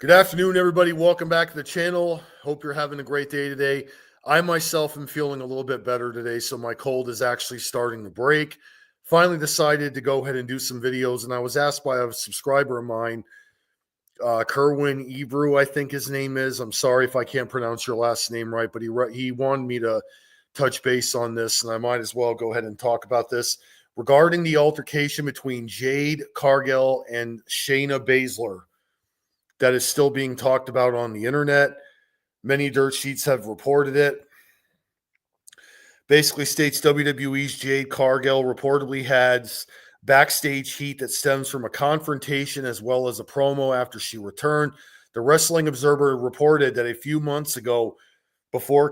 Good afternoon, everybody. Welcome back to the channel. Hope you're having a great day today. I myself am feeling a little bit better today, so my cold is actually starting to break. Finally decided to go ahead and do some videos, and I was asked by a subscriber of mine, Kerwin Ebrew, I think his name is. I'm sorry if I can't pronounce your last name right, but he wanted me to touch base on this, and I might as well go ahead and talk about this regarding the altercation between Jade Cargill and Shayna Baszler that is still being talked about on the internet. Many dirt sheets have reported it. Basically states WWE's Jade Cargill reportedly had backstage heat that stems from a confrontation as well as a promo after she returned. The Wrestling Observer reported that a few months ago, before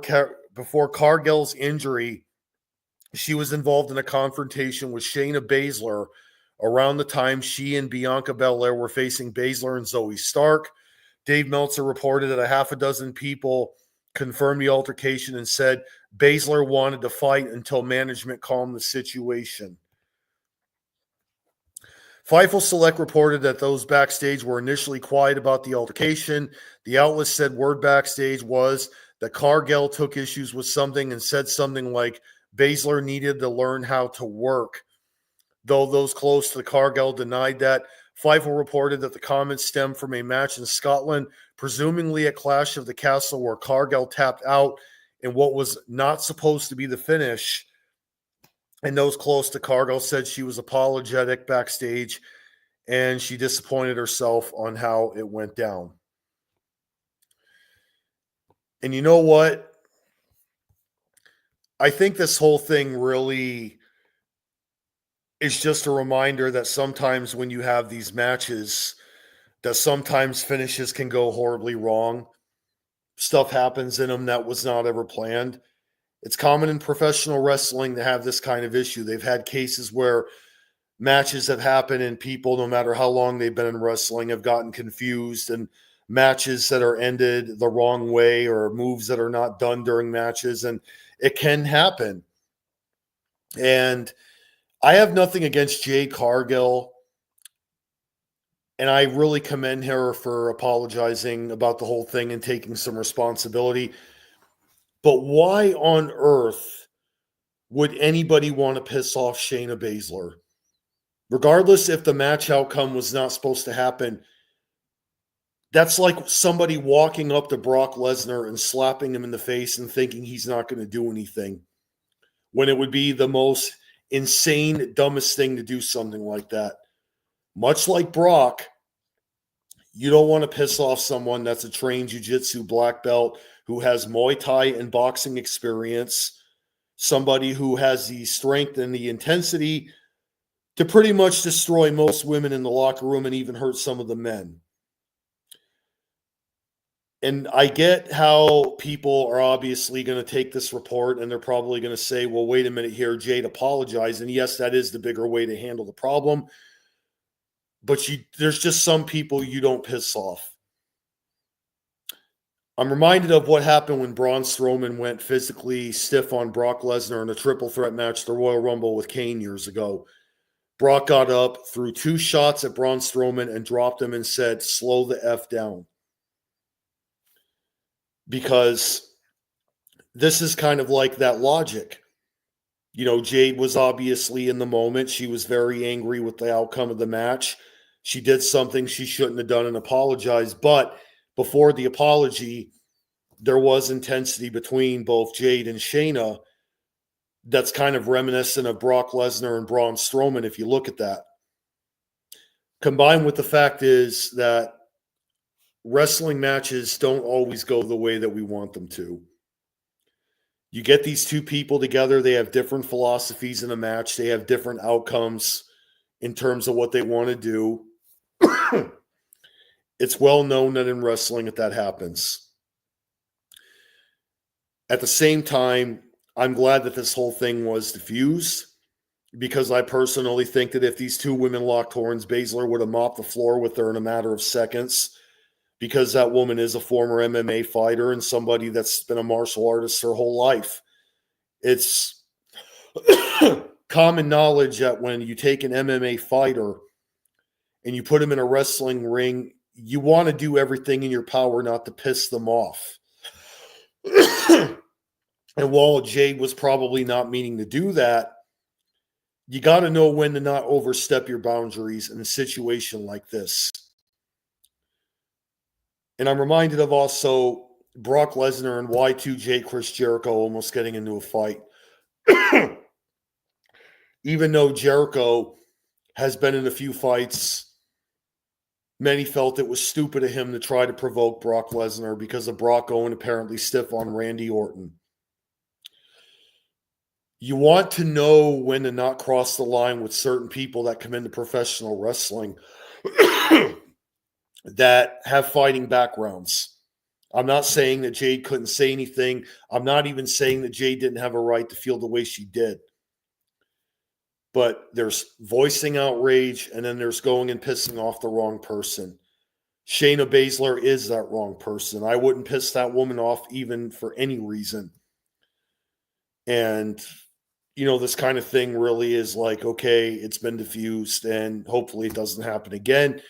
Cargill's injury, she was involved in a confrontation with Shayna Baszler around the time she and Bianca Belair were facing Baszler and Zoe Stark. Dave Meltzer reported that a half a dozen people confirmed the altercation and said Baszler wanted to fight until management calmed the situation. Fightful Select reported that those backstage were initially quiet about the altercation. The outlet said word backstage was that Cargill took issues with something and said something like Baszler needed to learn how to work. Though those close to the Cargill denied that. Fightful reported that the comments stemmed from a match in Scotland, presumably at Clash of the Castle, where Cargill tapped out in what was not supposed to be the finish. And those close to Cargill said she was apologetic backstage and she disappointed herself on how it went down. And you know what? I think this whole thing really is just a reminder that sometimes when you have these matches, that sometimes finishes can go horribly wrong. Stuff happens in them that was not ever planned. It's common in professional wrestling to have this kind of issue. They've had cases where matches have happened and people, no matter how long they've been in wrestling, have gotten confused, and matches that are ended the wrong way or moves that are not done during matches. And it can happen. And I have nothing against Jade Cargill, and I really commend her for apologizing about the whole thing and taking some responsibility. But why on earth would anybody want to piss off Shayna Baszler? Regardless if the match outcome was not supposed to happen, that's like somebody walking up to Brock Lesnar and slapping him in the face and thinking he's not going to do anything, when it would be the most insane, dumbest thing to do something like that. Much like Brock, you don't want to piss off someone that's a trained jiu-jitsu black belt who has Muay Thai and boxing experience, somebody who has the strength and the intensity to pretty much destroy most women in the locker room and even hurt some of the men. And I get how people are obviously going to take this report and they're probably going to say, well, wait a minute here, Jade apologized. And yes, that is the bigger way to handle the problem. But there's just some people you don't piss off. I'm reminded of what happened when Braun Strowman went physically stiff on Brock Lesnar in a triple threat match, the Royal Rumble with Kane years ago. Brock got up, threw 2 shots at Braun Strowman and dropped him and said, slow the F down. Because this is kind of like that logic. You know, Jade was obviously in the moment. She was very angry with the outcome of the match. She did something she shouldn't have done and apologized. But before the apology, there was intensity between both Jade and Shayna that's kind of reminiscent of Brock Lesnar and Braun Strowman, if you look at that. Combined with the fact is that wrestling matches don't always go the way that we want them to. You get these two people together, they have different philosophies in a match, they have different outcomes in terms of what they want to do. It's well known that in wrestling that happens. At the same time, I'm glad that this whole thing was diffused, because I personally think that if these two women locked horns, Baszler would have mopped the floor with her in a matter of seconds, because that woman is a former MMA fighter and somebody that's been a martial artist her whole life. It's common knowledge that when you take an MMA fighter and you put him in a wrestling ring, you want to do everything in your power not to piss them off. And while Jade was probably not meaning to do that, you got to know when to not overstep your boundaries in a situation like this. And I'm reminded of also Brock Lesnar and Y2J Chris Jericho almost getting into a fight. Even though Jericho has been in a few fights, many felt it was stupid of him to try to provoke Brock Lesnar because of Brock going apparently stiff on Randy Orton. You want to know when to not cross the line with certain people that come into professional wrestling that have fighting backgrounds. I'm not saying that Jade couldn't say anything. I'm not even saying that Jade didn't have a right to feel the way she did. But there's voicing outrage, and then there's going and pissing off the wrong person. Shayna Baszler is that wrong person. I wouldn't piss that woman off even for any reason. And this kind of thing really is like, okay, it's been diffused and hopefully it doesn't happen again.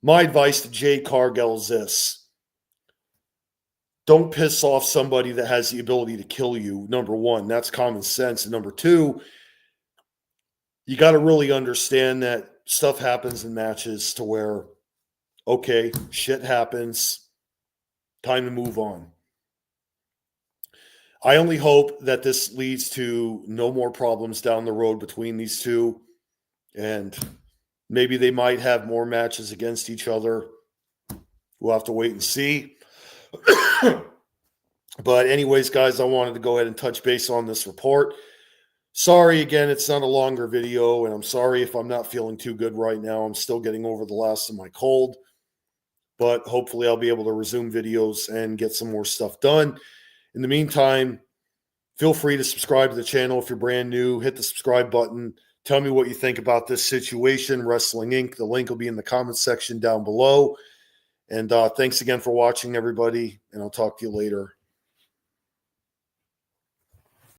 My advice to Jade Cargill is this. Don't piss off somebody that has the ability to kill you. Number one, that's common sense. And number two, you got to really understand that stuff happens in matches to where, okay, shit happens. Time to move on. I only hope that this leads to no more problems down the road between these two. And maybe they might have more matches against each other. We'll have to wait and see. But anyways, guys, I wanted to go ahead and touch base on this report. Sorry, again, it's not a longer video, and I'm sorry if I'm not feeling too good right now. I'm still getting over the last of my cold. But hopefully I'll be able to resume videos and get some more stuff done. In the meantime, feel free to subscribe to the channel if you're brand new. Hit the subscribe button. Tell me what you think about this situation, Wrestling Inc. The link will be in the comments section down below. And thanks again for watching, everybody, and I'll talk to you later.